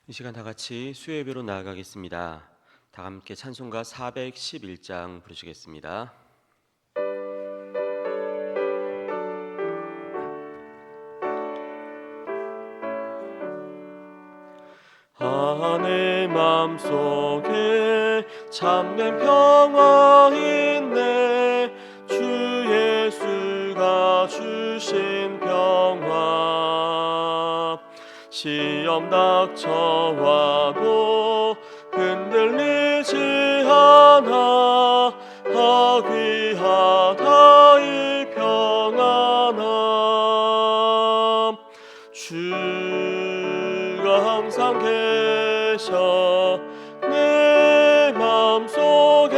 이 시간 다 같이 수요 예배로 나아가겠습니다. 다 함께 찬송가 411장 부르시겠습니다. 내 맘속에 참된 평화 있네. 주 예수가 주신 평화. 시험 닥쳐와도 흔들리지 않아. 귀하다 이 평안함. 주가 항상 계셔 내 맘속에.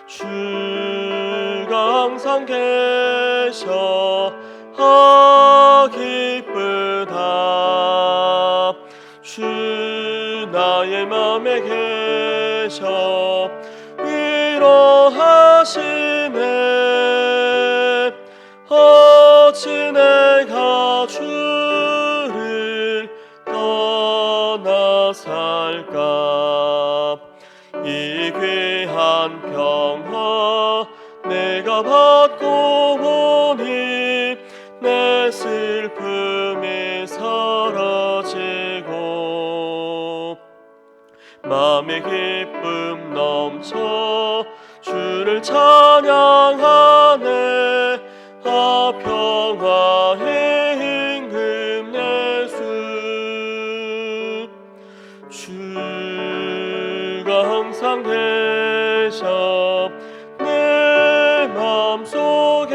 주가 항상 계셔 기쁘다. 주 나의 맘에 계셔 위로하시네. 어찌 내가 주를 떠나 살까. 이 귀한 평화 내가 받고 보니 내 슬픔이 사라지고 마음의 기쁨 넘쳐 주를 찬양하네. 평화의 임금 예수. 주가 항상 계셔 내 맘속에.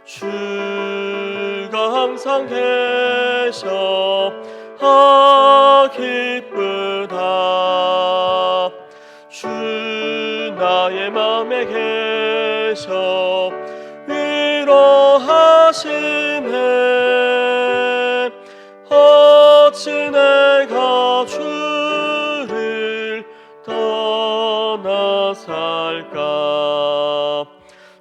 주가 항상 계셔 기쁘다. 주 나의 맘에 계셔 위로하시네. 어찌 내가 주를 떠나 살까.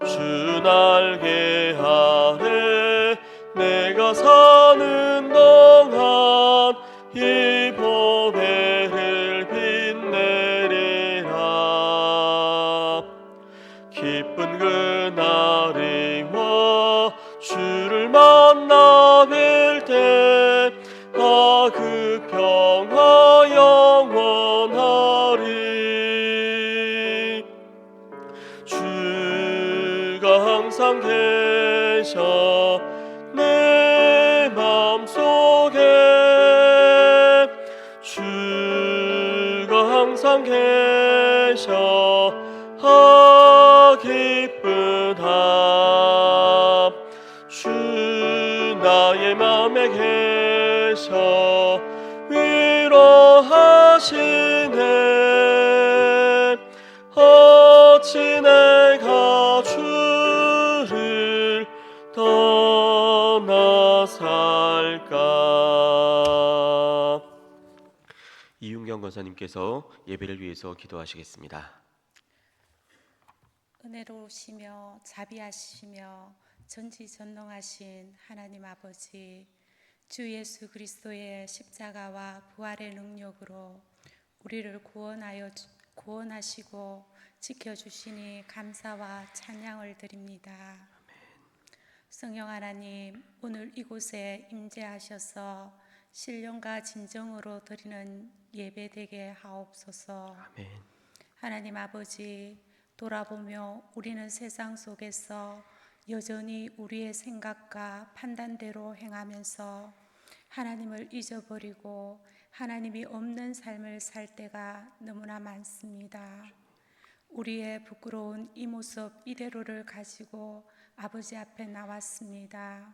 주 날개 아래 내가 사는 동안 이 보배를 빛내리라. 기쁜 그날이 와 주를 만나 뵐 때 그 평화 영원하리. 주가 항상 계셔 내 맘속에. 주가 항상 계셔 기쁘다. 주 나의 맘에 계셔 위로하시네. 어찌 내가 주를 떠나 살까. 이윤경 권사님께서 예배를 위해서 기도하시겠습니다. 은혜로우시며 자비하시며 전지전능하신 하나님 아버지, 주 예수 그리스도의 십자가와 부활의 능력으로 우리를 구원하시고 지켜주시니 감사와 찬양을 드립니다. 성령 하나님, 오늘 이곳에 임재하셔서 신령과 진정으로 드리는 예배 되게 하옵소서. 아멘. 하나님 아버지, 돌아보며 우리는 세상 속에서 여전히 우리의 생각과 판단대로 행하면서 하나님을 잊어버리고 하나님이 없는 삶을 살 때가 너무나 많습니다. 우리의 부끄러운 이 모습 이대로를 가지고 아버지 앞에 나왔습니다.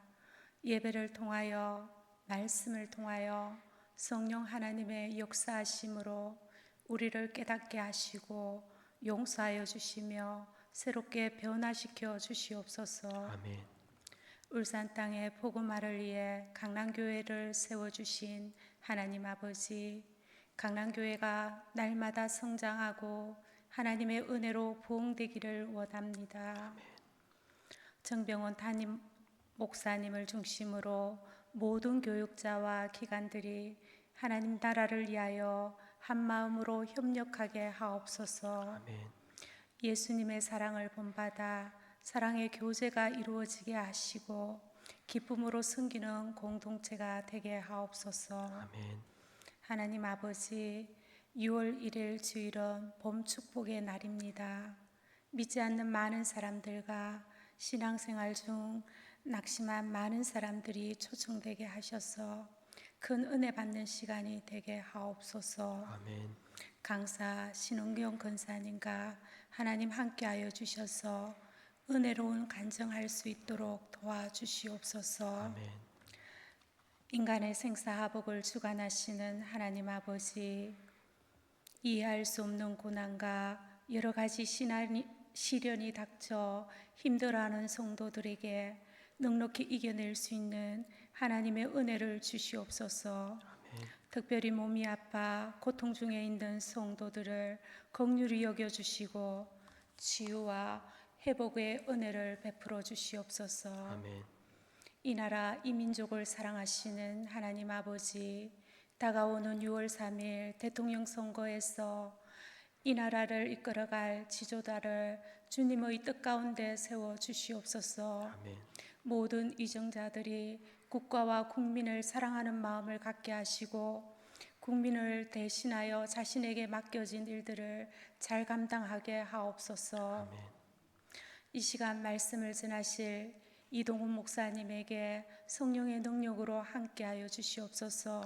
예배를 통하여, 말씀을 통하여 성령 하나님의 역사하심으로 우리를 깨닫게 하시고 용서하여 주시며 새롭게 변화시켜 주시옵소서. 아멘. 울산 땅에 복음화를 위해 강남교회를 세워주신 하나님 아버지, 강남교회가 날마다 성장하고 하나님의 은혜로 부흥되기를 원합니다. 정병원 담임 목사님을 중심으로 모든 교육자와 기관들이 하나님 나라를 위하여 한 마음으로 협력하게 하옵소서. 아멘. 예수님의 사랑을 본받아 사랑의 교제가 이루어지게 하시고 기쁨으로 섬기는 공동체가 되게 하옵소서. 아멘. 하나님 아버지, 6월 1일 주일은 봄 축복의 날입니다. 믿지 않는 많은 사람들과 신앙생활 중 낙심한 많은 사람들이 초청되게 하셔서 큰 은혜 받는 시간이 되게 하옵소서. 아멘. 강사 신은경 권사님과 하나님 함께하여 주셔서 은혜로운 간증할 수 있도록 도와주시옵소서. 아멘. 인간의 생사화복을 주관하시는 하나님 아버지, 이해할 수 없는 고난과 여러 가지 시련이 닥쳐 힘들어하는 성도들에게 넉넉히 이겨낼 수 있는 하나님의 은혜를 주시옵소서. 특별히 몸이 아파 고통 중에 있는 성도들을 긍휼히 여겨주시고 치유와 회복의 은혜를 베풀어 주시옵소서. 아멘. 이 나라 이 민족을 사랑하시는 하나님 아버지, 다가오는 6월 3일 대통령 선거에서 이 나라를 이끌어갈 지도자를 주님의 뜻 가운데 세워 주시옵소서. 아멘. 모든 위정자들이 국가와 국민을 사랑하는 마음을 갖게 하시고 국민을 대신하여 자신에게 맡겨진 일들을 잘 감당하게 하옵소서. 아멘. 이 시간 말씀을 전하실 이동훈 목사님에게 성령의 능력으로 함께하여 주시옵소서.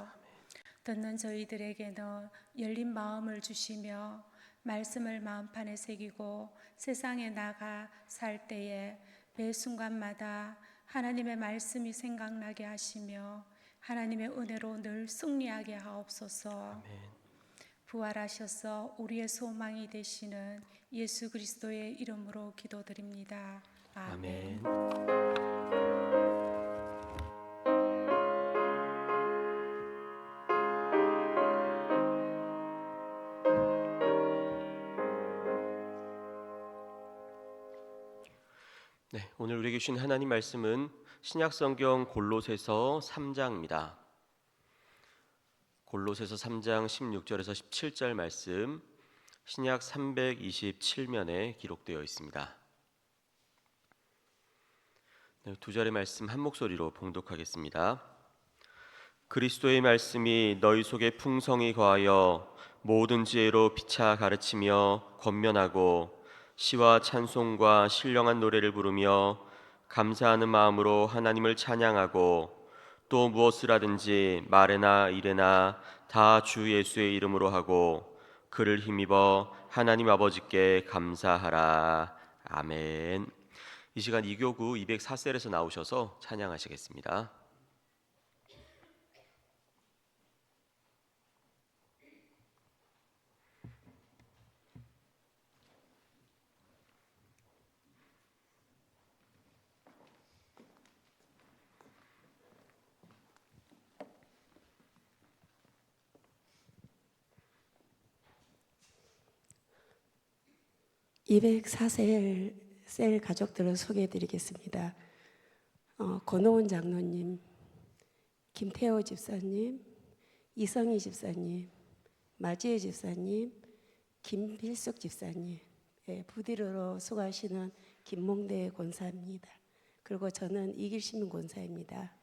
듣는 저희들에게는 열린 마음을 주시며 말씀을 마음판에 새기고 세상에 나가 살 때에 매 순간마다 하나님의 말씀이 생각나게 하시며 하나님의 은혜로 늘 승리하게 하옵소서. 아멘. 부활하셔서 우리의 소망이 되시는 예수 그리스도의 이름으로 기도드립니다. 아멘. 아멘. 네, 오늘 우리에게 주신 하나님 말씀은 신약성경 골로새서 3장입니다. 골로새서 3장 16절에서 17절 말씀, 신약 327면에 기록되어 있습니다. 네, 두 절의 말씀 한 목소리로 봉독하겠습니다. 그리스도의 말씀이 너희 속에 풍성히 거하여 모든 지혜로 피차 가르치며 권면하고 시와 찬송과 신령한 노래를 부르며 감사하는 마음으로 하나님을 찬양하고 또 무엇을 하든지 말에나 일에나 다 주 예수의 이름으로 하고 그를 힘입어 하나님 아버지께 감사하라. 아멘. 이 시간 이교구 204셀에서 나오셔서 찬양하시겠습니다. 셀 가족들을 소개해 드리겠습니다. 권호원 장로님, 김태호 집사님, 이성희 집사님, 마지혜 집사님, 김필숙 집사님, 부디로로 수고하시는 김몽대 권사입니다. 그리고 저는 이길시민 권사입니다.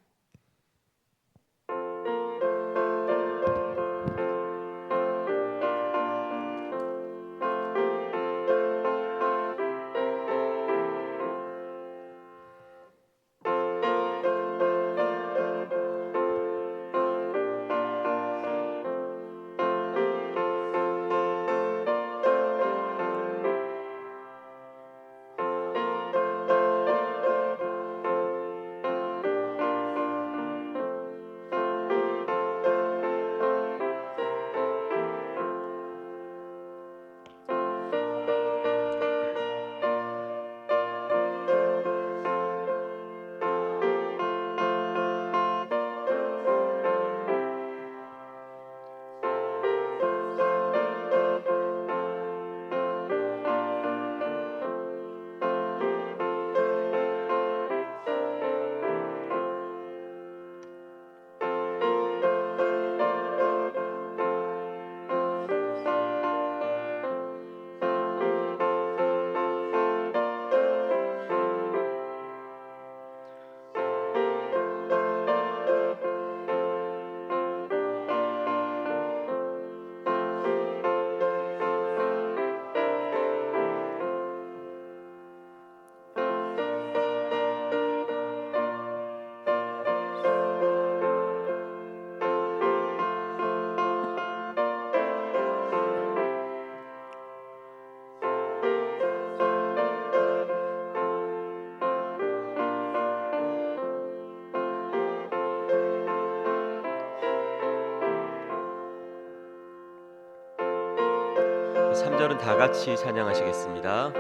3절은 다 같이 찬양하시겠습니다.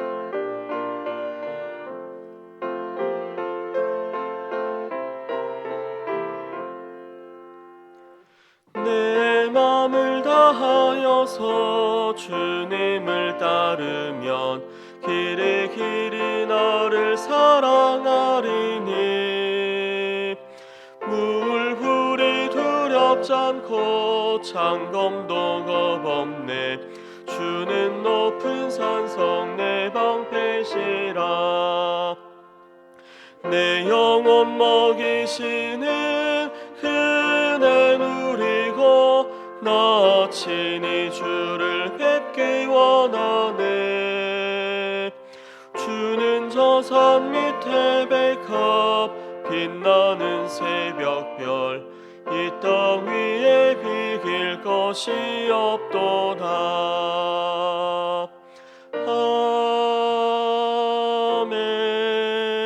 내 맘을 다하여서 주님을 따르면 길이 길이 너를 사랑하리니 물불이 두렵지 않고 창검도 겁없네 주는 높은 산성 내 방패시라 내 영혼 먹이시는 그네 누리고 나 친히 주를 뵙기 원하네 주는 저 산 밑에 백합 빛나는 새벽별 이 땅 위에 비길 것이 없도다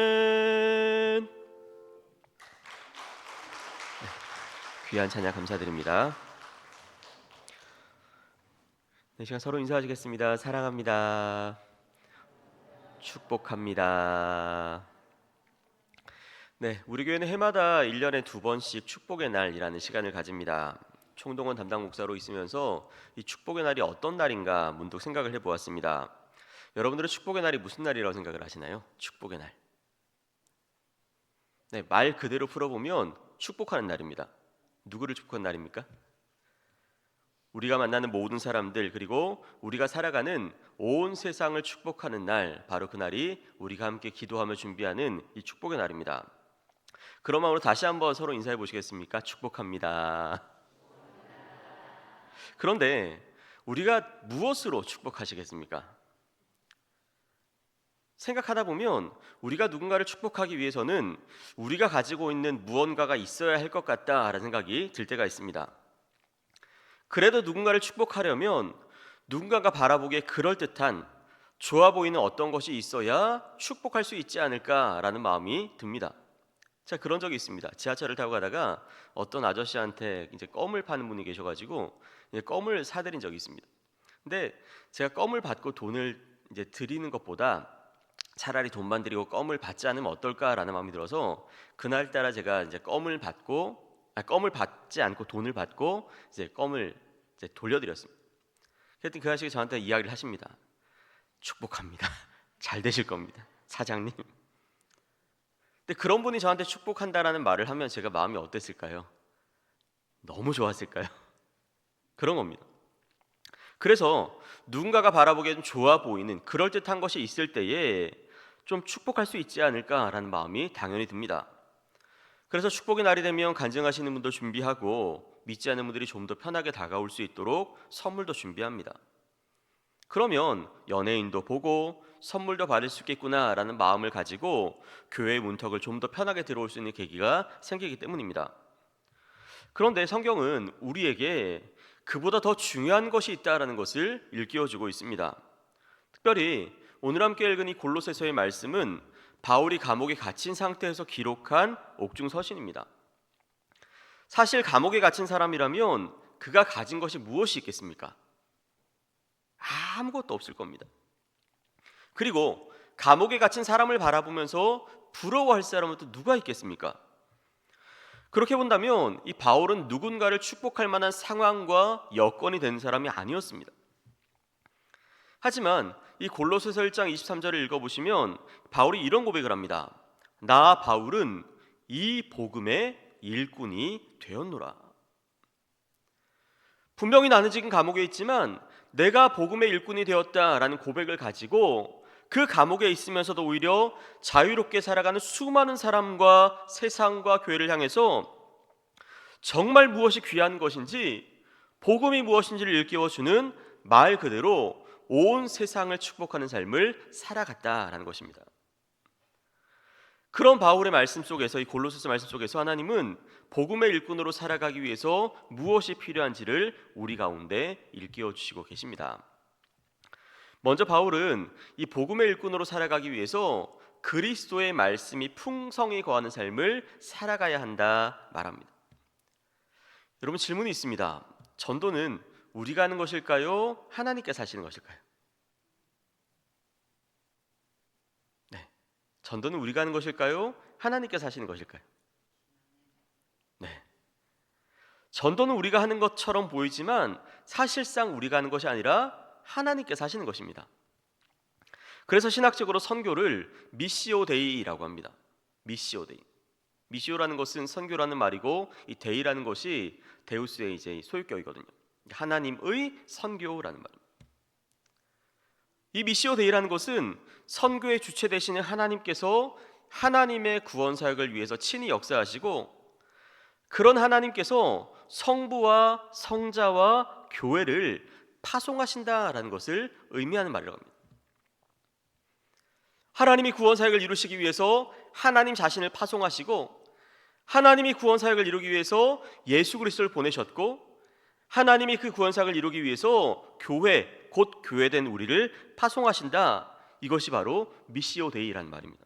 아멘. 귀한 찬양 감사드립니다. 이 시간 서로 인사하시겠습니다. 사랑합니다. 축복합니다. 네, 우리 교회는 해마다 1년에 2번씩 축복의 날이라는 시간을 가집니다. 총동원 담당 목사로 있으면서 이 축복의 날이 어떤 날인가 문득 생각을 해보았습니다. 여러분들은 축복의 날이 무슨 날이라고 생각을 하시나요? 축복의 날. 네, 말 그대로 풀어보면 축복하는 날입니다. 누구를 축복하는 날입니까? 우리가 만나는 모든 사람들 그리고 우리가 살아가는 온 세상을 축복하는 날, 바로 그날이 우리가 함께 기도하며 준비하는 이 축복의 날입니다. 그런 마음으로 다시 한번 서로 인사해 보시겠습니까? 축복합니다. 그런데 우리가 무엇으로 축복하시겠습니까? 생각하다 보면 우리가 누군가를 축복하기 위해서는 우리가 가지고 있는 무언가가 있어야 할 것 같다라는 생각이 들 때가 있습니다. 그래도 누군가를 축복하려면 누군가가 바라보기에 그럴듯한 좋아 보이는 어떤 것이 있어야 축복할 수 있지 않을까라는 마음이 듭니다. 자, 그런 적이 있습니다. 지하철을 타고 가다가 어떤 아저씨한테 이제 껌을 파는 분이 계셔가지고 껌을 사드린 적이 있습니다. 근데 제가 껌을 받고 돈을 이제 드리는 것보다 차라리 돈만 드리고 껌을 받지 않으면 어떨까라는 마음이 들어서 그날따라 제가 이제 껌을 받지 않고 돈을 받고 이제 껌을 이제 돌려드렸습니다. 그랬더니 그 아저씨가 저한테 이야기를 하십니다. 축복합니다. 잘 되실 겁니다, 사장님. 근데 그런 분이 저한테 축복한다라는 말을 하면 제가 마음이 어땠을까요? 너무 좋았을까요? 그런 겁니다. 그래서 누군가가 바라보기에 좀 좋아 보이는 그럴듯한 것이 있을 때에 좀 축복할 수 있지 않을까라는 마음이 당연히 듭니다. 그래서 축복의 날이 되면 간증하시는 분도 준비하고 믿지 않는 분들이 좀 더 편하게 다가올 수 있도록 선물도 준비합니다. 그러면 연예인도 보고 선물도 받을 수 있겠구나라는 마음을 가지고 교회의 문턱을 좀 더 편하게 들어올 수 있는 계기가 생기기 때문입니다. 그런데 성경은 우리에게 그보다 더 중요한 것이 있다라는 것을 일깨워주고 있습니다. 특별히 오늘 함께 읽은 이 골로새서의 말씀은 바울이 감옥에 갇힌 상태에서 기록한 옥중 서신입니다. 사실 감옥에 갇힌 사람이라면 그가 가진 것이 무엇이 있겠습니까? 아무것도 없을 겁니다. 그리고 감옥에 갇힌 사람을 바라보면서 부러워할 사람은 또 누가 있겠습니까? 그렇게 본다면 이 바울은 누군가를 축복할 만한 상황과 여건이 된 사람이 아니었습니다. 하지만 이 골로새서 1장 23절을 읽어보시면 바울이 이런 고백을 합니다. 나 바울은 이 복음의 일꾼이 되었노라. 분명히 나는 지금 감옥에 있지만 내가 복음의 일꾼이 되었다라는 고백을 가지고 그 감옥에 있으면서도 오히려 자유롭게 살아가는 수많은 사람과 세상과 교회를 향해서 정말 무엇이 귀한 것인지, 복음이 무엇인지를 일깨워주는 말 그대로 온 세상을 축복하는 삶을 살아갔다라는 것입니다. 그런 바울의 말씀 속에서, 이 골로새서 말씀 속에서 하나님은 복음의 일꾼으로 살아가기 위해서 무엇이 필요한지를 우리 가운데 일깨워 주시고 계십니다. 먼저 바울은 이 복음의 일꾼으로 살아가기 위해서 그리스도의 말씀이 풍성히 거하는 삶을 살아가야 한다 말합니다. 여러분, 질문이 있습니다. 전도는 우리가 하는 것일까요? 하나님께서 하시는 것일까요? 네. 전도는 우리가 하는 것일까요? 하나님께서 하시는 것일까요? 네. 전도는 우리가 하는 것처럼 보이지만 사실상 우리가 하는 것이 아니라 하나님께서 하시는 것입니다. 그래서 신학적으로 선교를 미시오 데이라고 합니다. 미시오 데이. 미시오라는 것은 선교라는 말이고, 이 데이라는 것이 데우스의 이제 소유격이거든요. 하나님의 선교라는 말입니다. 이 미시오 데이라는 것은 선교의 주체 되시는 하나님께서 하나님의 구원 사역을 위해서 친히 역사하시고, 그런 하나님께서 성부와 성자와 교회를 파송하신다라는 것을 의미하는 말이라고 합니다. 하나님이 구원 사역을 이루시기 위해서 하나님 자신을 파송하시고, 하나님이 구원 사역을 이루기 위해서 예수 그리스도를 보내셨고, 하나님이 그 구원 사역을 이루기 위해서 교회, 곧 교회된 우리를 파송하신다. 이것이 바로 미시오 데이라는 말입니다.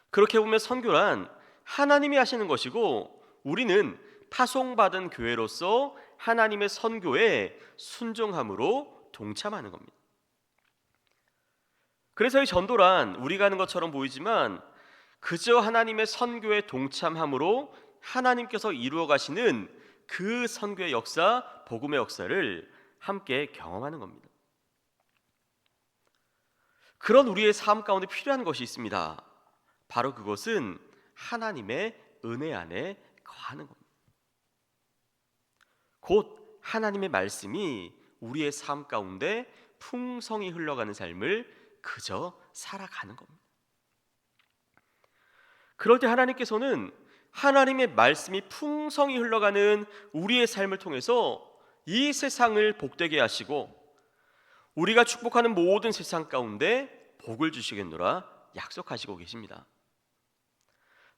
그렇게 보면 선교란 하나님이 하시는 것이고, 우리는 파송받은 교회로서 하나님의 선교에 순종함으로 동참하는 겁니다. 그래서 이 전도란 우리가 하는 것처럼 보이지만 그저 하나님의 선교에 동참함으로 하나님께서 이루어 가시는 그 선교의 역사, 복음의 역사를 함께 경험하는 겁니다. 그런 우리의 삶 가운데 필요한 것이 있습니다. 바로 그것은 하나님의 은혜 안에 거하는 겁니다. 곧 하나님의 말씀이 우리의 삶 가운데 풍성히 흘러가는 삶을 그저 살아가는 겁니다. 그럴 때 하나님께서는 하나님의 말씀이 풍성히 흘러가는 우리의 삶을 통해서 이 세상을 복되게 하시고, 우리가 축복하는 모든 세상 가운데 복을 주시겠노라 약속하시고 계십니다.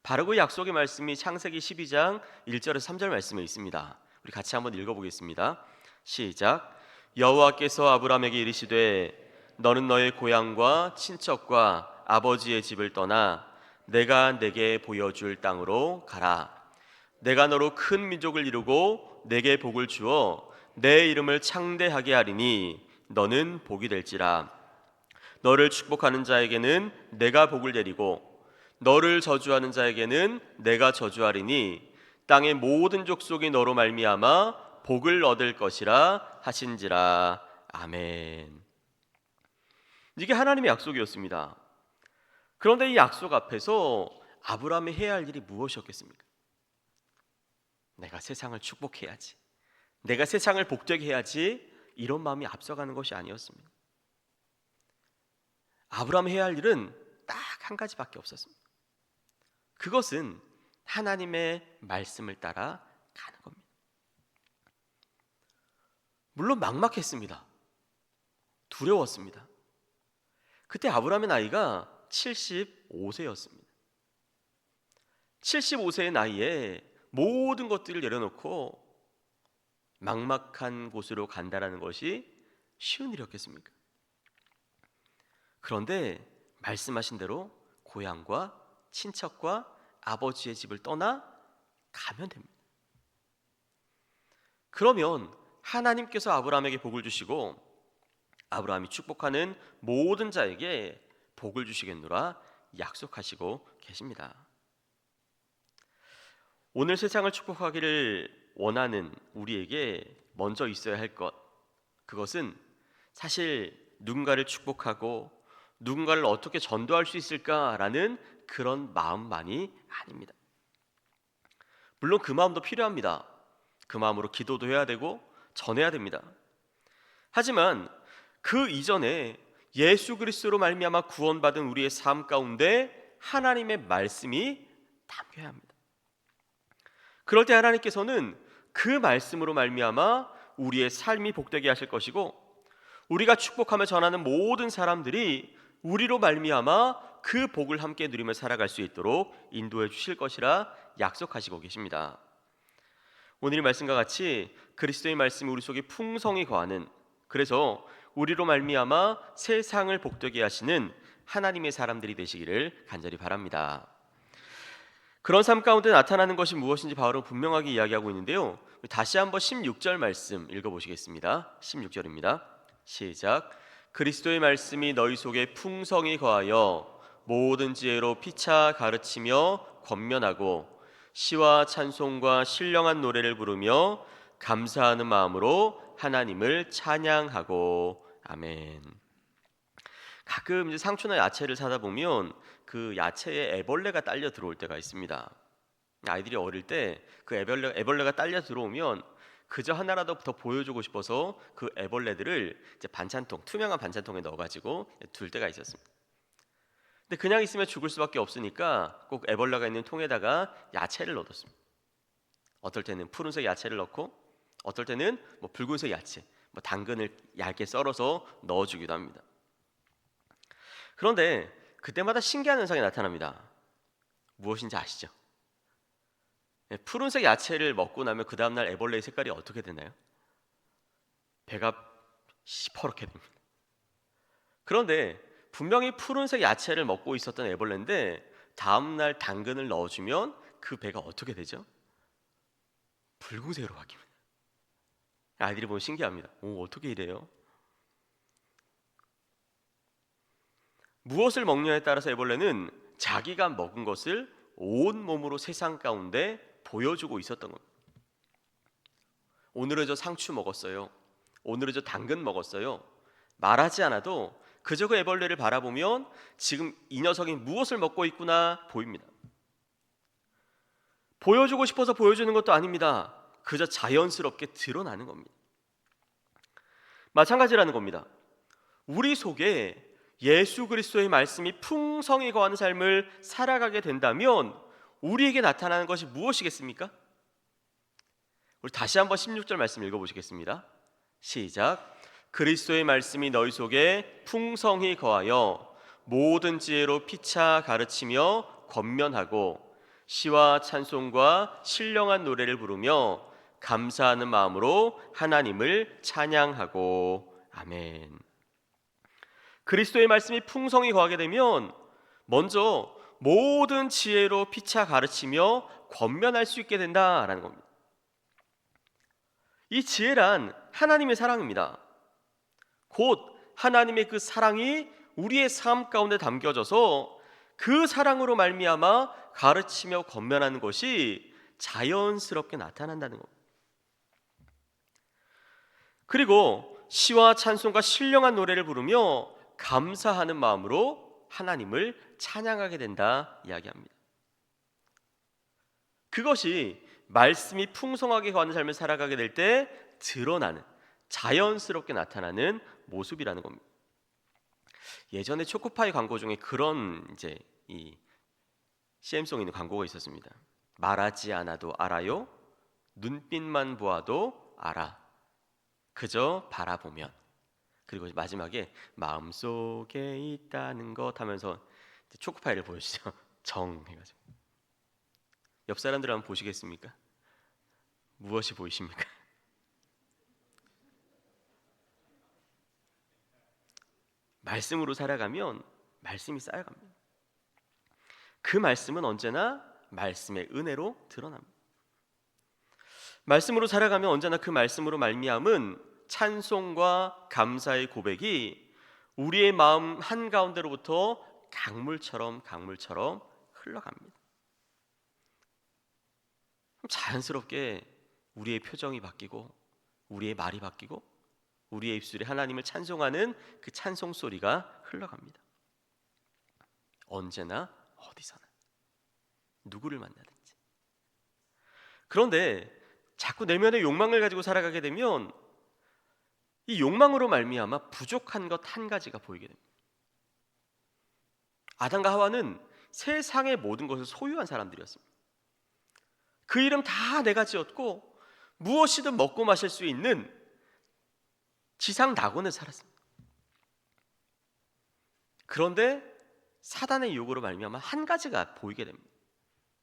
바로 그 약속의 말씀이 창세기 12장 1절에서 3절 말씀에 있습니다. 우리 같이 한번 읽어보겠습니다. 시작. 여호와께서 아브라함에게 이르시되 너는 너의 고향과 친척과 아버지의 집을 떠나 내가 내게 보여줄 땅으로 가라. 내가 너로 큰 민족을 이루고 내게 복을 주어 내 이름을 창대하게 하리니 너는 복이 될지라. 너를 축복하는 자에게는 내가 복을 내리고 너를 저주하는 자에게는 내가 저주하리니 땅의 모든 족속이 너로 말미암아 복을 얻을 것이라 하신지라. 아멘. 이게 하나님의 약속이었습니다. 그런데 이 약속 앞에서 아브라함이 해야 할 일이 무엇이었겠습니까? 내가 세상을 축복해야지, 내가 세상을 복되게 해야지, 이런 마음이 앞서가는 것이 아니었습니다. 아브라함이 해야 할 일은 딱 한 가지밖에 없었습니다. 그것은 하나님의 말씀을 따라 가는 겁니다. 물론 막막했습니다. 두려웠습니다. 그때 아브라함의 나이가 75세였습니다. 75세의 나이에 모든 것들을 내려놓고 막막한 곳으로 간다라는 것이 쉬운 일이었겠습니까? 그런데 말씀하신 대로 고향과 친척과 아버지의 집을 떠나 가면 됩니다. 그러면 하나님께서 아브라함에게 복을 주시고 아브라함이 축복하는 모든 자에게 복을 주시겠노라 약속하시고 계십니다. 오늘 세상을 축복하기를 원하는 우리에게 먼저 있어야 할 것, 그것은 사실 누군가를 축복하고 누군가를 어떻게 전도할 수 있을까라는 그런 마음만이 아닙니다. 물론 그 마음도 필요합니다. 그 마음으로 기도도 해야 되고 전해야 됩니다. 하지만 그 이전에 예수 그리스도로 말미암아 구원받은 우리의 삶 가운데 하나님의 말씀이 담겨야 합니다. 그럴 때 하나님께서는 그 말씀으로 말미암아 우리의 삶이 복되게 하실 것이고, 우리가 축복하며 전하는 모든 사람들이 우리로 말미암아 그 복을 함께 누리며 살아갈 수 있도록 인도해 주실 것이라 약속하시고 계십니다. 오늘 이 말씀과 같이 그리스도의 말씀이 우리 속에 풍성히 거하는, 그래서 우리로 말미암아 세상을 복되게 하시는 하나님의 사람들이 되시기를 간절히 바랍니다. 그런 삶 가운데 나타나는 것이 무엇인지 바울은 분명하게 이야기하고 있는데요. 다시 한번 16절 말씀 읽어보시겠습니다. 16절입니다. 시작. 그리스도의 말씀이 너희 속에 풍성히 거하여 모든 지혜로 피차 가르치며 권면하고 시와 찬송과 신령한 노래를 부르며 감사하는 마음으로 하나님을 찬양하고. 아멘. 가끔 이제 상추나 야채를 사다 보면 그 야채에 애벌레가 딸려 들어올 때가 있습니다. 아이들이 어릴 때 그 애벌레가 딸려 들어오면 그저 하나라도 더 보여주고 싶어서 그 애벌레들을 이제 반찬통, 투명한 반찬통에 넣어가지고 둘 때가 있었습니다. 근데 그냥 있으면 죽을 수밖에 없으니까 꼭 애벌레가 있는 통에다가 야채를 넣어뒀습니다. 어떨 때는 푸른색 야채를 넣고, 어떨 때는 뭐 붉은색 야채, 뭐 당근을 얇게 썰어서 넣어주기도 합니다. 그런데 그때마다 신기한 현상이 나타납니다. 무엇인지 아시죠? 푸른색 야채를 먹고 나면 그 다음날 애벌레의 색깔이 어떻게 되나요? 배가 시퍼렇게 됩니다. 그런데 분명히 푸른색 야채를 먹고 있었던 애벌레인데 다음날 당근을 넣어주면 그 배가 어떻게 되죠? 붉은색으로 바뀝니다. 아이들이 보면 신기합니다. 오, 어떻게 이래요? 무엇을 먹느냐에 따라서 애벌레는 자기가 먹은 것을 온 몸으로 세상 가운데 보여주고 있었던 겁니다. 오늘은 저 상추 먹었어요. 오늘은 저 당근 먹었어요. 말하지 않아도 그저 그 애벌레를 바라보면 지금 이 녀석이 무엇을 먹고 있구나 보입니다. 보여주고 싶어서 보여주는 것도 아닙니다. 그저 자연스럽게 드러나는 겁니다. 마찬가지라는 겁니다. 우리 속에 예수 그리스도의 말씀이 풍성히 거하는 삶을 살아가게 된다면 우리에게 나타나는 것이 무엇이겠습니까? 우리 다시 한번 16절 말씀 읽어보시겠습니다. 시작. 그리스도의 말씀이 너희 속에 풍성히 거하여 모든 지혜로 피차 가르치며 권면하고 시와 찬송과 신령한 노래를 부르며 감사하는 마음으로 하나님을 찬양하고. 아멘. 그리스도의 말씀이 풍성히 거하게 되면 먼저 모든 지혜로 피차 가르치며 권면할 수 있게 된다라는 겁니다. 이 지혜란 하나님의 사랑입니다. 곧 하나님의 그 사랑이 우리의 삶 가운데 담겨져서 그 사랑으로 말미암아 가르치며 권면하는 것이 자연스럽게 나타난다는 겁니다. 그리고 시와 찬송과 신령한 노래를 부르며 감사하는 마음으로 하나님을 찬양하게 된다 이야기합니다. 그것이 말씀이 풍성하게 거하는 삶을 살아가게 될 때 드러나는, 자연스럽게 나타나는 모습이라는 겁니다. 예전에 초코파이 광고 중에 그런 이제 이 CM송 있는 광고가 있었습니다. 말하지 않아도 알아요. 눈빛만 보아도 알아. 그저 바라보면. 그리고 마지막에 마음속에 있다는 것 하면서 초코파이를 보여주죠. 정 해가지고. 옆 사람들 한번 보시겠습니까? 무엇이 보이십니까? 말씀으로 살아가면 말씀이 쌓여갑니다. 그 말씀은 언제나 말씀의 은혜로 드러납니다. 말씀으로 살아가면 언제나 그 말씀으로 말미암은 찬송과 감사의 고백이 우리의 마음 한가운데로부터 강물처럼 흘러갑니다. 자연스럽게 우리의 표정이 바뀌고 우리의 말이 바뀌고 우리의 입술에 하나님을 찬송하는 그 찬송 소리가 흘러갑니다. 언제나 어디서나 누구를 만나든지. 그런데 자꾸 내면의 욕망을 가지고 살아가게 되면 이 욕망으로 말미암아 부족한 것 한 가지가 보이게 됩니다. 아담과 하와는 세상의 모든 것을 소유한 사람들이었습니다. 그 이름 다 내가 지었고 무엇이든 먹고 마실 수 있는 지상 낙원을 살았습니다. 그런데 사단의 유혹으로 말미암아 한 가지가 보이게 됩니다.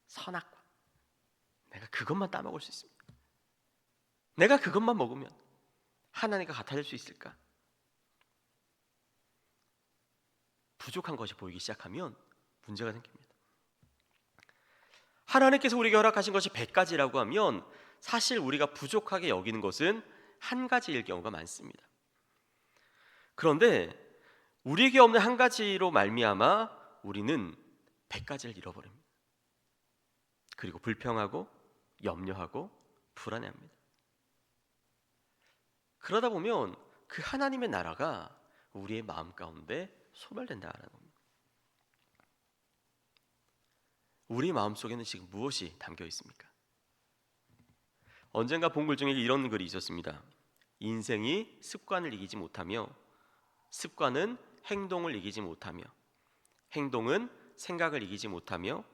선악과. 내가 그것만 따먹을 수 있습니다. 내가 그것만 먹으면 하나님과 같아질 수 있을까? 부족한 것이 보이기 시작하면 문제가 생깁니다. 하나님께서 우리에게 허락하신 것이 100가지라고 하면 사실 우리가 부족하게 여기는 것은 한 가지일 경우가 많습니다. 그런데 우리에게 없는 한 가지로 말미암아 우리는 100가지를 잃어버립니다. 그리고 불평하고 염려하고 불안해합니다. 그러다 보면 그 하나님의 나라가 우리의 마음 가운데 소멸된다는 겁니다. 우리 마음속에는 지금 무엇이 담겨 있습니까? 언젠가 본 글 중에 이런 글이 있었습니다. 인생이 습관을 이기지 못하며, 습관은 행동을 이기지 못하며, 행동은 생각을 이기지 못하며,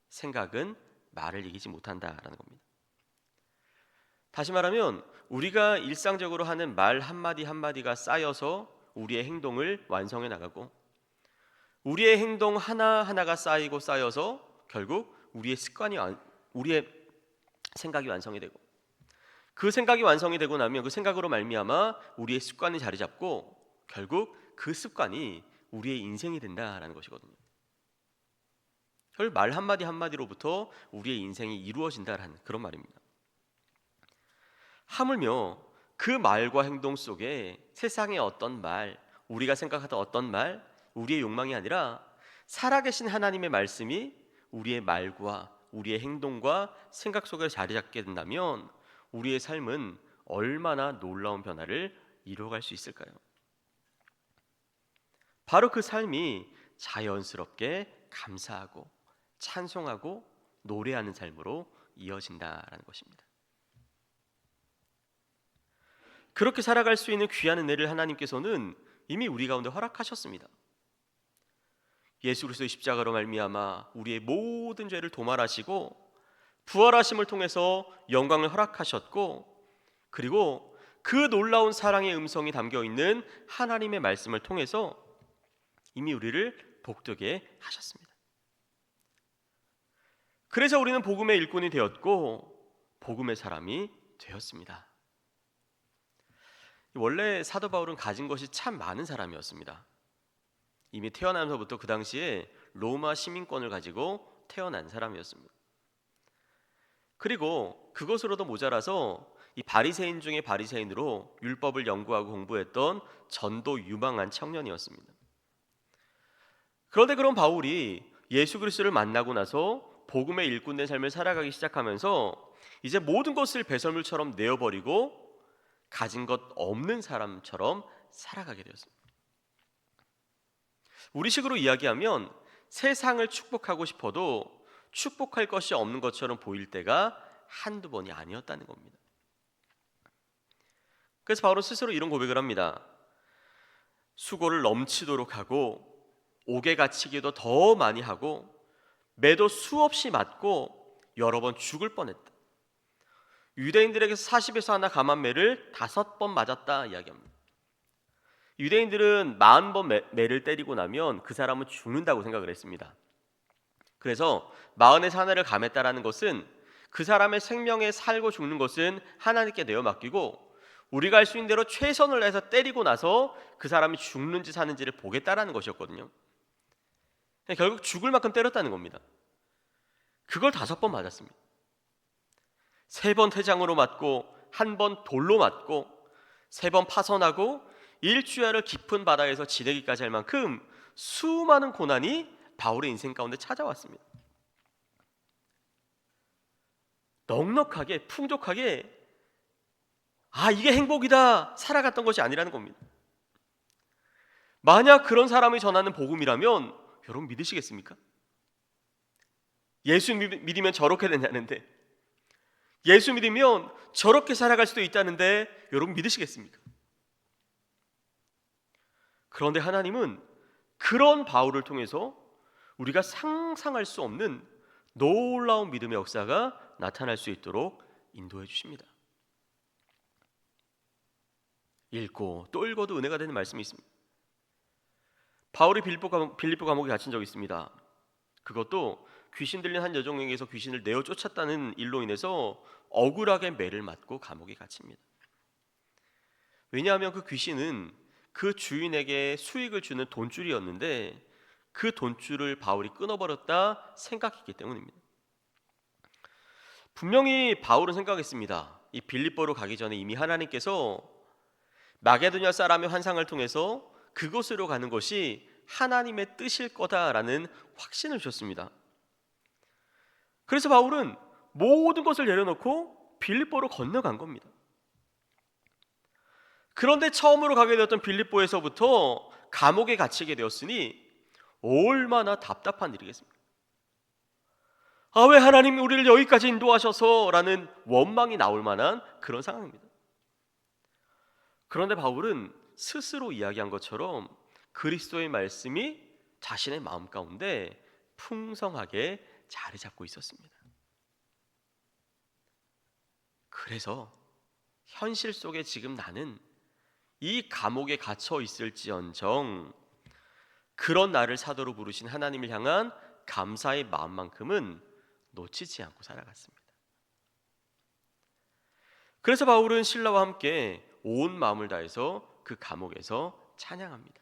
생각은 말을 이기지 못한다라는 겁니다. 다시 말하면 우리가 일상적으로 하는 말 한마디 한마디가 쌓여서 우리의 행동을 완성해 나가고, 우리의 행동 하나하나가 쌓이고 쌓여서 결국 우리의 생각이 완성이 되고, 그 생각이 완성이 되고 나면 그 생각으로 말미암아 우리의 습관이 자리 잡고 결국 그 습관이 우리의 인생이 된다라는 것이거든요. 결국 말 한마디 한마디로부터 우리의 인생이 이루어진다라는 그런 말입니다. 하물며 그 말과 행동 속에 세상의 어떤 말, 우리가 생각하던 어떤 말, 우리의 욕망이 아니라 살아계신 하나님의 말씀이 우리의 말과 우리의 행동과 생각 속에 자리 잡게 된다면 우리의 삶은 얼마나 놀라운 변화를 이루어갈 수 있을까요? 바로 그 삶이 자연스럽게 감사하고 찬송하고 노래하는 삶으로 이어진다라는 것입니다. 그렇게 살아갈 수 있는 귀한 은혜를 하나님께서는 이미 우리 가운데 허락하셨습니다. 예수 그리스도의 십자가로 말미암아 우리의 모든 죄를 도말하시고 부활하심을 통해서 영광을 허락하셨고, 그리고 그 놀라운 사랑의 음성이 담겨 있는 하나님의 말씀을 통해서 이미 우리를 복되게 하셨습니다. 그래서 우리는 복음의 일꾼이 되었고 복음의 사람이 되었습니다. 원래 사도 바울은 가진 것이 참 많은 사람이었습니다. 이미 태어나면서부터 그 당시에 로마 시민권을 가지고 태어난 사람이었습니다. 그리고 그것으로도 모자라서 이 바리새인 중에 바리새인으로 율법을 연구하고 공부했던 전도 유망한 청년이었습니다. 그런데 그런 바울이 예수 그리스도를 만나고 나서 복음의 일꾼된 삶을 살아가기 시작하면서 이제 모든 것을 배설물처럼 내어버리고 가진 것 없는 사람처럼 살아가게 되었습니다. 우리식으로 이야기하면 세상을 축복하고 싶어도 축복할 것이 없는 것처럼 보일 때가 한두 번이 아니었다는 겁니다. 그래서 바울은 스스로 이런 고백을 합니다. 수고를 넘치도록 하고 옥에 갇히기도 더 많이 하고 매도 수없이 맞고 여러 번 죽을 뻔했다. 유대인들에게서 40에서 하나 감한매를 5번 맞았다 이야기합니다. 유대인들은 40번 매를 때리고 나면 그 사람은 죽는다고 생각을 했습니다. 그래서 40에서 하나를 감했다라는 것은 그 사람의 생명에 살고 죽는 것은 하나님께 내어 맡기고 우리가 할 수 있는 대로 최선을 다해서 때리고 나서 그 사람이 죽는지 사는지를 보겠다라는 것이었거든요. 결국 죽을 만큼 때렸다는 겁니다. 그걸 5번 맞았습니다. 3번 태장으로 맞고 1번 돌로 맞고 3번 파선하고 일주야를 깊은 바다에서 지내기까지 할 만큼 수많은 고난이 바울의 인생 가운데 찾아왔습니다. 넉넉하게 풍족하게 이게 행복이다 살아갔던 것이 아니라는 겁니다. 만약 그런 사람이 전하는 복음이라면 여러분 믿으시겠습니까? 예수 믿으면 저렇게 된다는데, 예수 믿으면 저렇게 살아갈 수도 있다는데 여러분 믿으시겠습니까? 그런데 하나님은 그런 바울을 통해서 우리가 상상할 수 없는 놀라운 믿음의 역사가 나타날 수 있도록 인도해 주십니다. 읽고 또 읽어도 은혜가 되는 말씀이 있습니다. 바울이 빌립보 감옥에 갇힌 적이 있습니다. 그것도 귀신 들린 한 여종에게서 귀신을 내어 쫓았다는 일로 인해서 억울하게 매를 맞고 감옥에 갇힙니다. 왜냐하면 그 귀신은 그 주인에게 수익을 주는 돈줄이었는데 그 돈줄을 바울이 끊어버렸다 생각했기 때문입니다. 분명히 바울은 생각했습니다. 이 빌립보로 가기 전에 이미 하나님께서 마게도냐 사람의 환상을 통해서 그곳으로 가는 것이 하나님의 뜻일 거다라는 확신을 주셨습니다. 그래서 바울은 모든 것을 내려놓고 빌립보로 건너간 겁니다. 그런데 처음으로 가게 되었던 빌립보에서부터 감옥에 갇히게 되었으니 얼마나 답답한 일이겠습니까? 왜 하나님이 우리를 여기까지 인도하셔서 라는 원망이 나올 만한 그런 상황입니다. 그런데 바울은 스스로 이야기한 것처럼 그리스도의 말씀이 자신의 마음 가운데 풍성하게 자리 잡고 있었습니다. 그래서 현실 속에 지금 나는 이 감옥에 갇혀 있을지언정 그런 나를 사도로 부르신 하나님을 향한 감사의 마음만큼은 놓치지 않고 살아갔습니다. 그래서 바울은 신라와 함께 온 마음을 다해서 그 감옥에서 찬양합니다.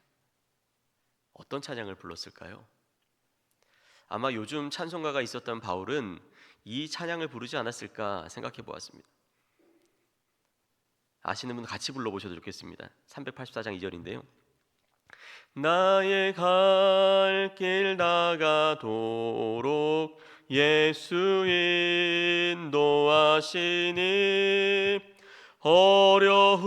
어떤 찬양을 불렀을까요? 아마 요즘 찬송가가 있었던 바울은 이 찬양을 부르지 않았을까 생각해 보았습니다. 아시는 분 같이 불러보셔도 좋겠습니다. 384장 2절인데요. 나의 갈 길 나가도록 예수 인도하시니 어려운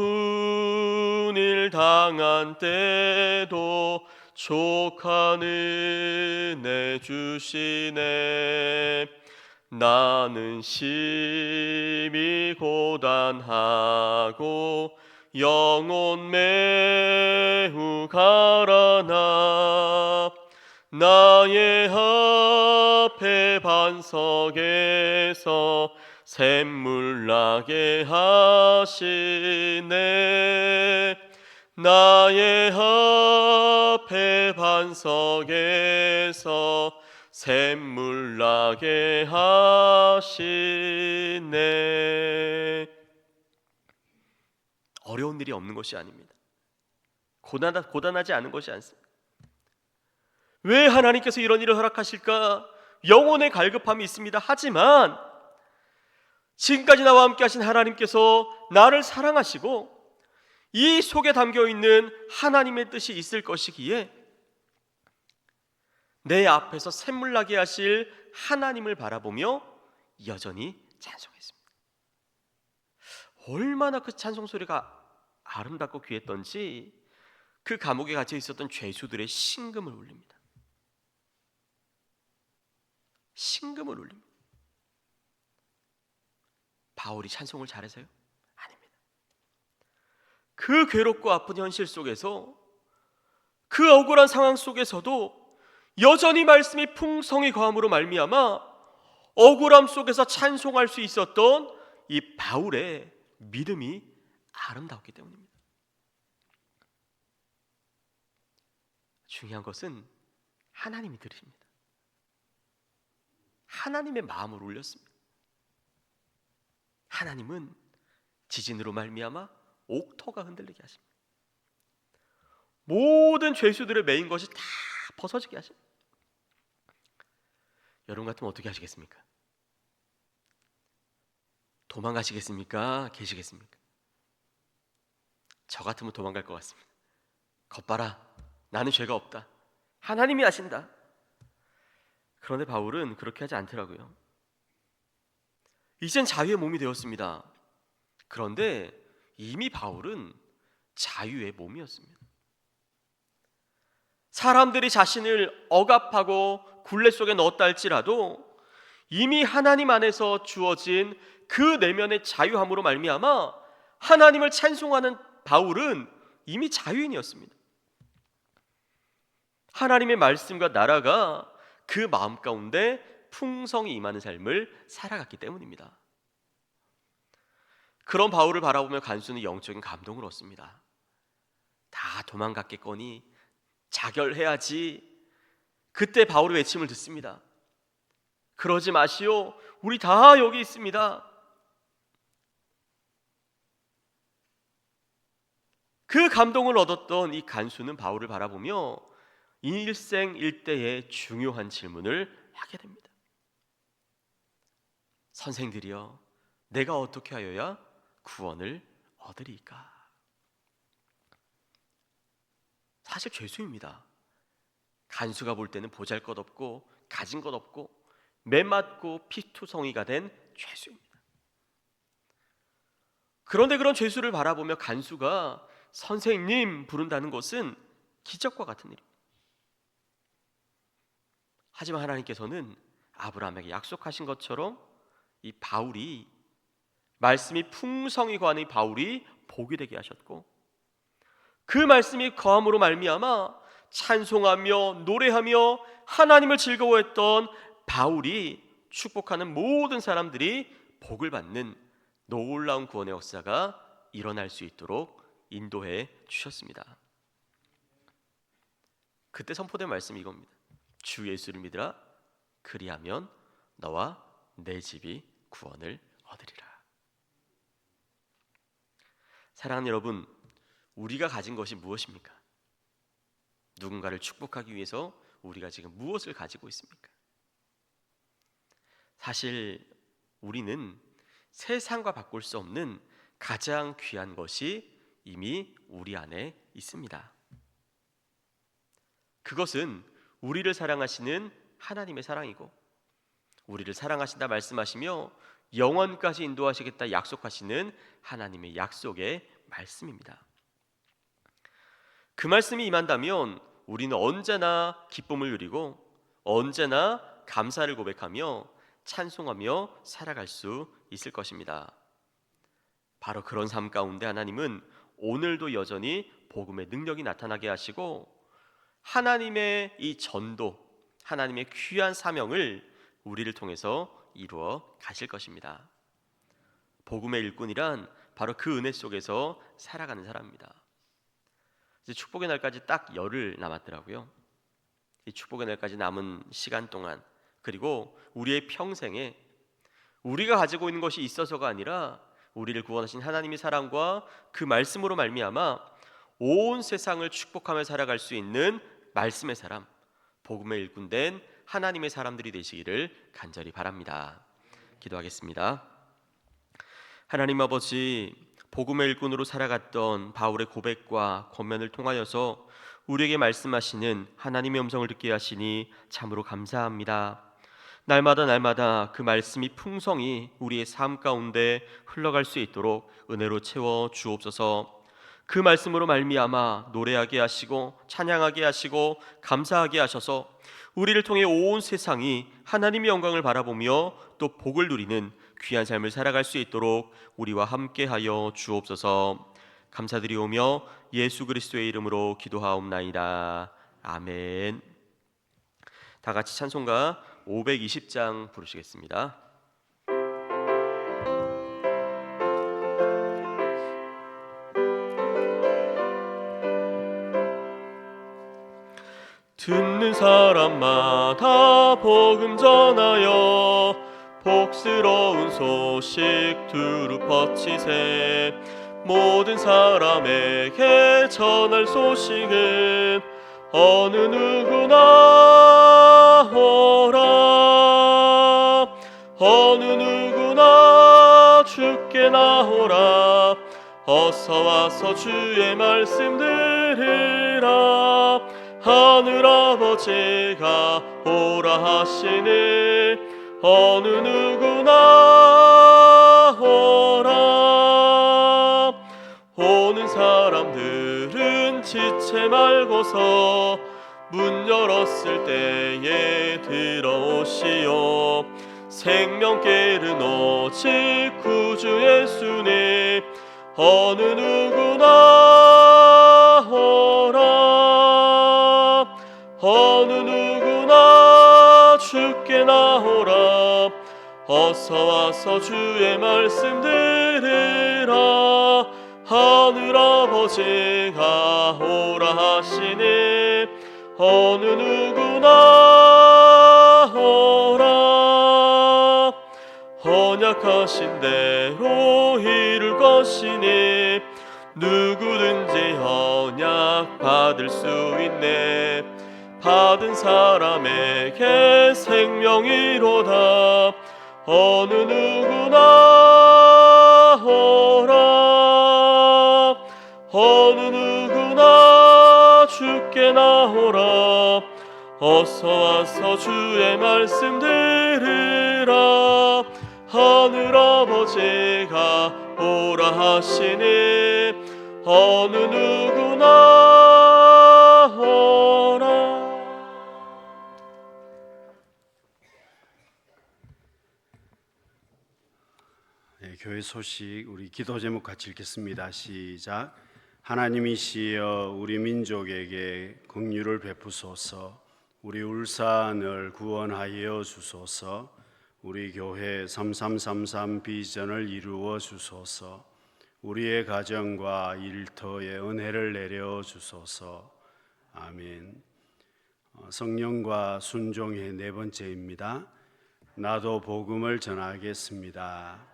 일 당한 때도 족한 은혜 주시네. 나는 심히 고단하고 영혼 매우 가라나 나의 앞에 반석에서 샘물 나게 하시네. 나의 앞에 반석에서 샘물 나게 하시네. 어려운 일이 없는 것이 아닙니다. 고단하지 않은 것이 않습니다. 왜 하나님께서 이런 일을 허락하실까? 영혼의 갈급함이 있습니다. 하지만 지금까지 나와 함께 하신 하나님께서 나를 사랑하시고 이 속에 담겨있는 하나님의 뜻이 있을 것이기에 내 앞에서 샘물 나게 하실 하나님을 바라보며 여전히 찬송했습니다. 얼마나 그 찬송 소리가 아름답고 귀했던지 그 감옥에 갇혀 있었던 죄수들의 신금을 울립니다. 신금을 울립니다. 바울이 찬송을 잘해서요? 아닙니다. 그 괴롭고 아픈 현실 속에서 그 억울한 상황 속에서도 여전히 말씀이 풍성히 거함으로 말미암아 억울함 속에서 찬송할 수 있었던 이 바울의 믿음이 아름다웠기 때문입니다. 중요한 것은 하나님이 들으십니다. 하나님의 마음을 울렸습니다. 하나님은 지진으로 말미암아 옥토가 흔들리게 하십니다. 모든 죄수들의 메인 것이 다 벗어지게 하십니다. 여러분 같으면 어떻게 하시겠습니까? 도망가시겠습니까? 계시겠습니까? 저 같으면 도망갈 것 같습니다. 겉봐라, 나는 죄가 없다. 하나님이 아신다. 그런데 바울은 그렇게 하지 않더라고요. 이젠 자유의 몸이 되었습니다. 그런데 이미 바울은 자유의 몸이었습니다. 사람들이 자신을 억압하고 굴레 속에 넣었다 할지라도 이미 하나님 안에서 주어진 그 내면의 자유함으로 말미암아 하나님을 찬송하는 바울은 이미 자유인이었습니다. 하나님의 말씀과 나라가 그 마음 가운데 풍성히 임하는 삶을 살아갔기 때문입니다. 그런 바울을 바라보며 간수는 영적인 감동을 얻습니다. 다 도망갔겠거니 자결해야지. 그때 바울의 외침을 듣습니다. 그러지 마시오. 우리 다 여기 있습니다. 그 감동을 얻었던 이 간수는 바울을 바라보며 일생일대의 중요한 질문을 하게 됩니다. 선생들이여, 내가 어떻게 하여야 구원을 얻으리까? 사실 죄수입니다. 간수가 볼 때는 보잘것없고 가진 것 없고 매맞고 피투성이가 된 죄수입니다. 그런데 그런 죄수를 바라보며 간수가 선생님 부른다는 것은 기적과 같은 일입니다. 하지만 하나님께서는 아브라함에게 약속하신 것처럼 이 바울이, 말씀이 풍성히 거하는 이 바울이 복이 되게 하셨고, 그 말씀이 거함으로 말미암아 찬송하며 노래하며 하나님을 즐거워했던 바울이 축복하는 모든 사람들이 복을 받는 놀라운 구원의 역사가 일어날 수 있도록 인도해 주셨습니다. 그때 선포된 말씀이 이겁니다. 주 예수를 믿으라. 그리하면 너와 내 집이 구원을 얻으리라. 사랑하는 여러분, 우리가 가진 것이 무엇입니까? 누군가를 축복하기 위해서 우리가 지금 무엇을 가지고 있습니까? 사실 우리는 세상과 바꿀 수 없는 가장 귀한 것이 이미 우리 안에 있습니다. 그것은 우리를 사랑하시는 하나님의 사랑이고, 우리를 사랑하신다 말씀하시며 영원까지 인도하시겠다 약속하시는 하나님의 약속의 말씀입니다. 그 말씀이 임한다면 우리는 언제나 기쁨을 누리고 언제나 감사를 고백하며 찬송하며 살아갈 수 있을 것입니다. 바로 그런 삶 가운데 하나님은 오늘도 여전히 복음의 능력이 나타나게 하시고, 하나님의 이 전도, 하나님의 귀한 사명을 우리를 통해서 이루어 가실 것입니다. 복음의 일꾼이란 바로 그 은혜 속에서 살아가는 사람입니다. 이제 축복의 날까지 딱 열흘 남았더라고요. 이 축복의 날까지 남은 시간 동안, 그리고 우리의 평생에 우리가 가지고 있는 것이 있어서가 아니라 우리를 구원하신 하나님의 사랑과 그 말씀으로 말미암아 온 세상을 축복하며 살아갈 수 있는 말씀의 사람, 복음의 일꾼된 하나님의 사람들이 되시기를 간절히 바랍니다. 기도하겠습니다. 하나님 아버지, 복음의 일꾼으로 살아갔던 바울의 고백과 권면을 통하여서 우리에게 말씀하시는 하나님의 음성을 듣게 하시니 참으로 감사합니다. 날마다 그 말씀이 풍성히 우리의 삶 가운데 흘러갈 수 있도록 은혜로 채워 주옵소서. 그 말씀으로 말미암아 노래하게 하시고 찬양하게 하시고 감사하게 하셔서 우리를 통해 온 세상이 하나님의 영광을 바라보며 또 복을 누리는 귀한 삶을 살아갈 수 있도록 우리와 함께하여 주옵소서. 감사드리오며 예수 그리스도의 이름으로 기도하옵나이다. 아멘. 다 같이 찬송가 520장 부르시겠습니다. 듣는 사람마다 복음 전하여 복스러운 소식 두루 퍼치세. 모든 사람에게 전할 소식은 어느 누구나 오라. 어느 누구나 주께 나오라. 어서 와서 주의 말씀 들으라. 하늘아버지가 오라 하시니 어느 누구나 오라. 오는 사람들은 지체 말고서 문 열었을 때에 들어오시오. 생명길은 오직 구주 예수님. 어느 누구나 오라. 어느 누구나 주께 나오라. 어서 와서 주의 말씀 들으라. 하늘아버지가 오라 하시니 어느 누구나 오라. 언약하신 대로 이룰 것이니 누구든지 언약 받을 수 있네. 받은 사람에게 생명이로다. 어느 누구나 오라. 어느 누구나 주께 나오라. 어서 와서 주의 말씀 들으라. 하늘 아버지가 오라 하시니 어느 누구나 오라. 네, 교회 소식 우리 기도 제목 같이 읽겠습니다. 시작. 하나님이시여 우리 민족에게 긍휼을 베푸소서. 우리 울산을 구원하여 주소서. 우리 교회 3333 비전을 이루어 주소서. 우리의 가정과 일터에 은혜를 내려 주소서. 아멘. 성령과 순종의 네 번째입니다. 나도 복음을 전하겠습니다.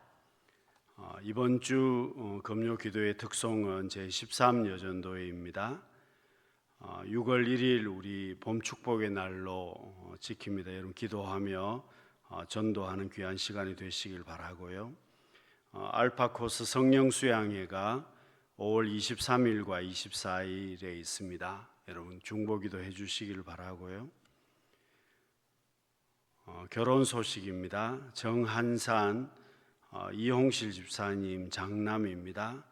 이번 주 금요 기도의 특송은 제13여전도회입니다. 6월 1일 우리 봄 축복의 날로 지킵니다. 여러분 기도하며 전도하는 귀한 시간이 되시길 바라고요. 알파코스 성령 수양회가 5월 23일과 24일에 있습니다. 여러분 중보기도 해주시길 바라고요. 결혼 소식입니다. 정한산 이홍실 집사님 장남입니다.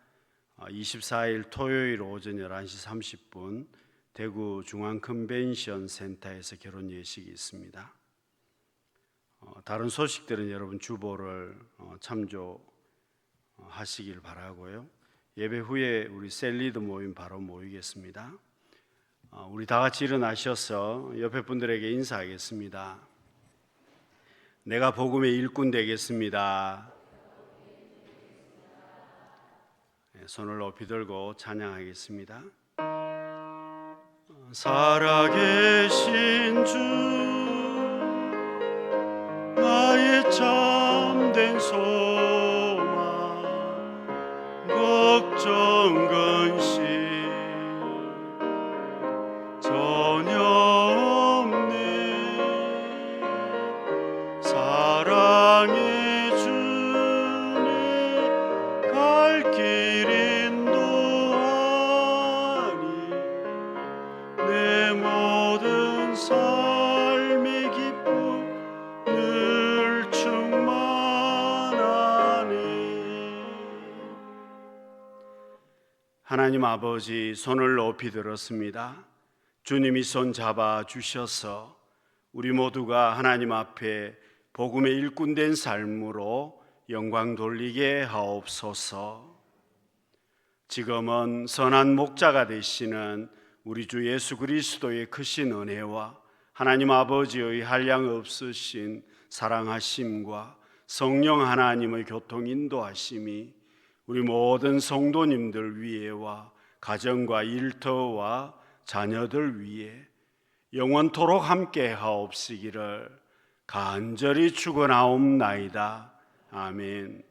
24일 토요일 오전 11시 30분 대구 중앙 컨벤션 센터에서 결혼 예식이 있습니다. 다른 소식들은 여러분 주보를 참조하시길 바라고요. 예배 후에 우리 셀리드 모임 바로 모이겠습니다. 우리 다 같이 일어나셔서 옆에 분들에게 인사하겠습니다. 내가 복음의 일꾼 되겠습니다. 손을 높이 들고 찬양하겠습니다. 살아계신 주 나의 참된 소망 걱정 근심 전혀 없네. 사랑의 주님 갈 길 인도하니 내 모든 삶의 기쁨 늘 충만하니. 하나님 아버지 손을 높이 들었습니다. 주님이 손 잡아 주셔서 우리 모두가 하나님 앞에 복음의 일꾼된 삶으로 영광 돌리게 하옵소서. 지금은 선한 목자가 되시는 우리 주 예수 그리스도의 크신 은혜와 하나님 아버지의 한량없으신 사랑하심과 성령 하나님의 교통 인도하심이 우리 모든 성도님들 위에와 가정과 일터와 자녀들 위에 영원토록 함께 하옵시기를 간절히 축원하옵나이다. 아멘.